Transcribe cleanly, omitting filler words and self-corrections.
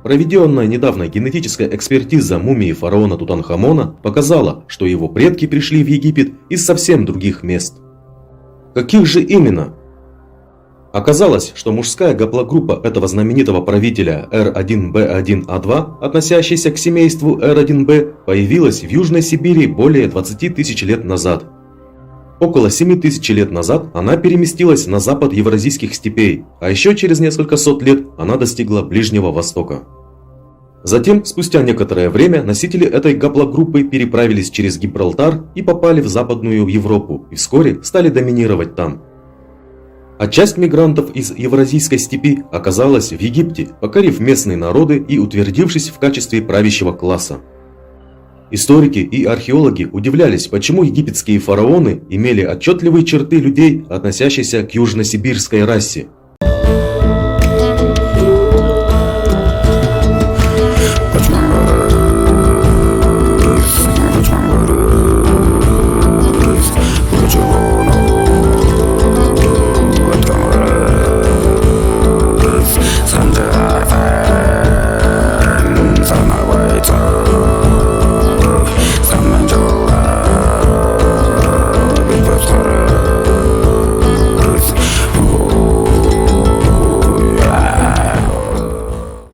Проведенная недавно генетическая экспертиза мумии фараона Тутанхамона показала, что его предки пришли в Египет из совсем других мест. Каких же именно? Оказалось, что мужская гаплогруппа этого знаменитого правителя R1B1A2, относящаяся к семейству R1B, появилась в Южной Сибири более 20 тысяч лет назад. Около 7 тысяч лет назад она переместилась на запад евразийских степей, а еще через несколько сот лет она достигла Ближнего Востока. Затем, спустя некоторое время, носители этой гаплогруппы переправились через Гибралтар и попали в Западную Европу и вскоре стали доминировать там. А часть мигрантов из Евразийской степи оказалась в Египте, покорив местные народы и утвердившись в качестве правящего класса. Историки и археологи удивлялись, почему египетские фараоны имели отчетливые черты людей, относящихся к южносибирской расе.